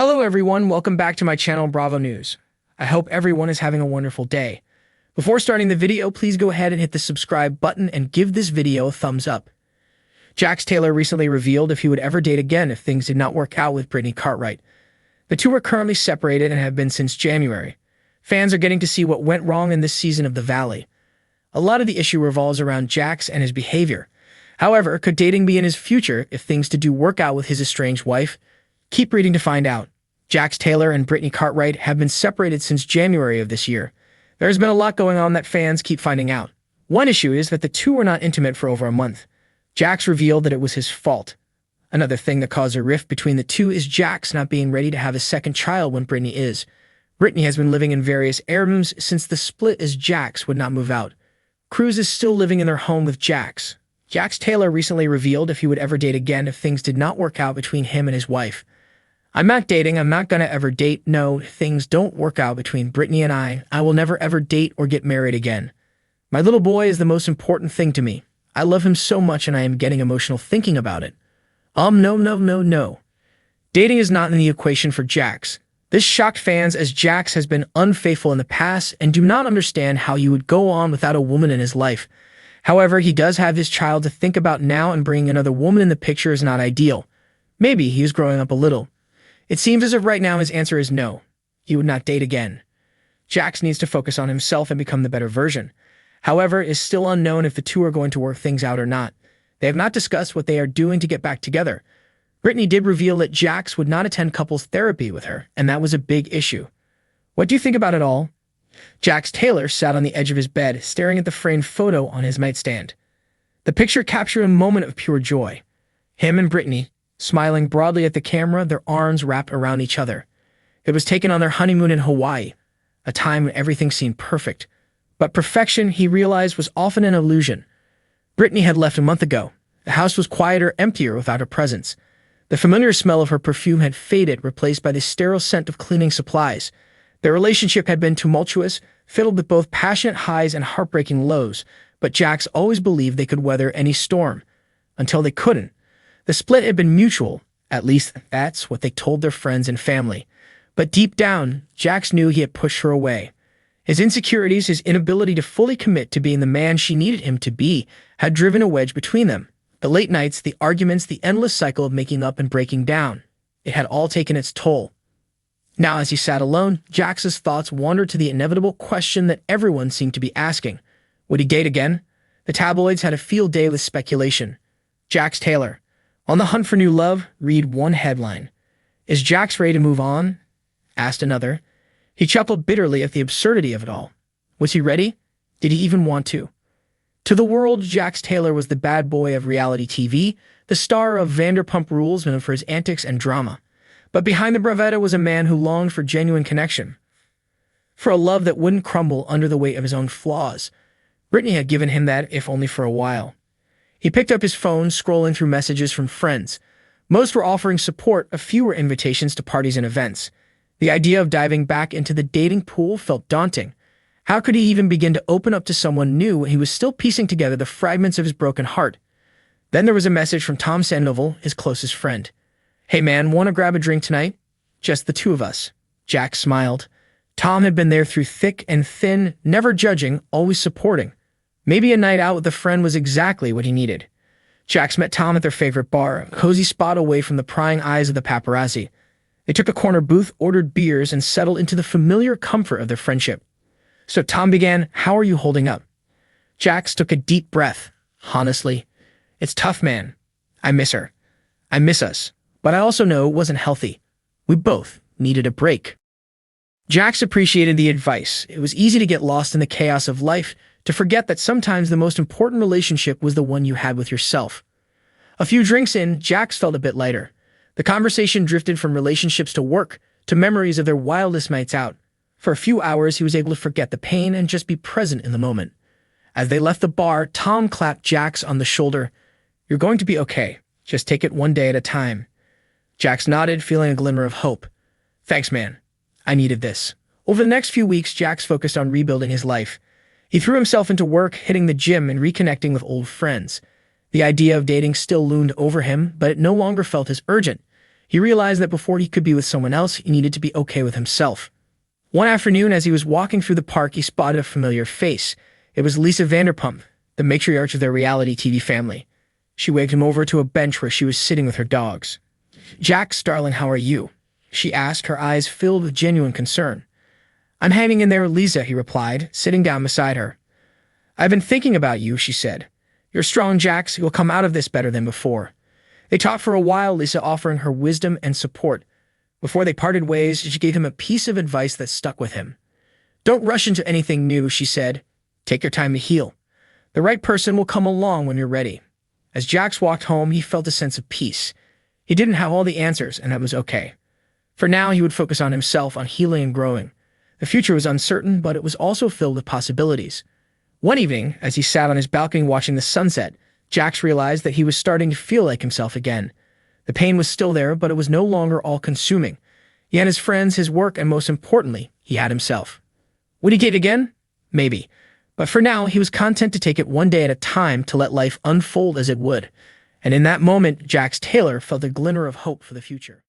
Hello everyone, welcome back to my channel Bravo News. I hope everyone is having a wonderful day. Before starting the video, please go ahead and hit the subscribe button and give this video a thumbs up. Jax Taylor recently revealed if he would ever date again if things did not work out with Brittany Cartwright. The two are currently separated and have been since January. Fans are getting to see what went wrong in this season of The Valley. A lot of the issue revolves around Jax and his behavior. However, could dating be in his future if things do work out with his estranged wife? Keep reading to find out. Jax Taylor and Brittany Cartwright have been separated since January of this year. There has been a lot going on that fans keep finding out. One issue is that the two were not intimate for over a month. Jax revealed that it was his fault. Another thing that caused a rift between the two is Jax not being ready to have a second child when Brittany is. Brittany has been living in various heirlooms since the split as Jax would not move out. Cruz is still living in their home with Jax. Jax Taylor recently revealed if he would ever date again if things did not work out between him and his wife. I'm not dating, I'm not gonna ever date. No, things don't work out between Brittany and I will never ever date or get married again. My little boy is the most important thing to me. I love him so much and I am getting emotional thinking about it. No. Dating is not in the equation for Jax. This shocked fans as Jax has been unfaithful in the past and do not understand how he would go on without a woman in his life. However, he does have his child to think about now and bringing another woman in the picture is not ideal. Maybe he is growing up a little. It seems as if right now his answer is no. He would not date again. Jax needs to focus on himself and become the better version. However, it is still unknown if the two are going to work things out or not. They have not discussed what they are doing to get back together. Brittany did reveal that Jax would not attend couples therapy with her, and that was a big issue. What do you think about it all? Jax Taylor sat on the edge of his bed, staring at the framed photo on his nightstand. The picture captured a moment of pure joy. Him and Brittany, smiling broadly at the camera, their arms wrapped around each other. It was taken on their honeymoon in Hawaii, a time when everything seemed perfect. But perfection, he realized, was often an illusion. Brittany had left a month ago. The house was quieter, emptier without her presence. The familiar smell of her perfume had faded, replaced by the sterile scent of cleaning supplies. Their relationship had been tumultuous, filled with both passionate highs and heartbreaking lows, but Jax always believed they could weather any storm. Until they couldn't. The split had been mutual, at least that's what they told their friends and family. But deep down, Jax knew he had pushed her away. His insecurities, his inability to fully commit to being the man she needed him to be, had driven a wedge between them. The late nights, the arguments, the endless cycle of making up and breaking down. It had all taken its toll. Now, as he sat alone, Jax's thoughts wandered to the inevitable question that everyone seemed to be asking. Would he date again? The tabloids had a field day with speculation. Jax Taylor. On the hunt for new love, read one headline. Is Jax ready to move on? Asked another. He chuckled bitterly at the absurdity of it all. Was he ready? Did he even want to? To the world, Jax Taylor was the bad boy of reality TV, the star of Vanderpump Rules known for his antics and drama. But behind the bravado was a man who longed for genuine connection. For a love that wouldn't crumble under the weight of his own flaws. Brittany had given him that, if only for a while. He picked up his phone, scrolling through messages from friends. Most were offering support, a few were invitations to parties and events. The idea of diving back into the dating pool felt daunting. How could he even begin to open up to someone new when he was still piecing together the fragments of his broken heart? Then there was a message from Tom Sandoval, his closest friend. Hey man, wanna grab a drink tonight? Just the two of us. Jax smiled. Tom had been there through thick and thin, never judging, always supporting. Maybe a night out with a friend was exactly what he needed. Jax met Tom at their favorite bar, a cozy spot away from the prying eyes of the paparazzi. They took a corner booth, ordered beers, and settled into the familiar comfort of their friendship. So Tom began, how are you holding up? Jax took a deep breath. Honestly, it's tough, man. I miss her. I miss us. But I also know it wasn't healthy. We both needed a break. Jax appreciated the advice. It was easy to get lost in the chaos of life, to forget that sometimes the most important relationship was the one you had with yourself. A few drinks in, Jax felt a bit lighter. The conversation drifted from relationships to work, to memories of their wildest nights out. For a few hours, he was able to forget the pain and just be present in the moment. As they left the bar, Tom clapped Jax on the shoulder. You're going to be okay. Just take it one day at a time. Jax nodded, feeling a glimmer of hope. Thanks, man. I needed this. Over the next few weeks, Jax focused on rebuilding his life. He threw himself into work, hitting the gym and reconnecting with old friends. The idea of dating still loomed over him, but it no longer felt as urgent. He realized that before he could be with someone else, he needed to be okay with himself. One afternoon, as he was walking through the park, he spotted a familiar face. It was Lisa Vanderpump, the matriarch of their reality TV family. She waved him over to a bench where she was sitting with her dogs. "Jax, darling, how are you?" she asked, her eyes filled with genuine concern. "I'm hanging in there, Lisa," he replied, sitting down beside her. "I've been thinking about you," she said. "You're strong, Jax. You'll come out of this better than before." They talked for a while, Lisa offering her wisdom and support. Before they parted ways, she gave him a piece of advice that stuck with him. "Don't rush into anything new," she said. "Take your time to heal. The right person will come along when you're ready." As Jax walked home, he felt a sense of peace. He didn't have all the answers, and that was okay. For now, he would focus on himself, on healing and growing. The future was uncertain, but it was also filled with possibilities. One evening, as he sat on his balcony watching the sunset, Jax realized that he was starting to feel like himself again. The pain was still there, but it was no longer all-consuming. He had his friends, his work, and most importantly, he had himself. Would he get again? Maybe. But for now, he was content to take it one day at a time, to let life unfold as it would. And in that moment, Jax Taylor felt a glimmer of hope for the future.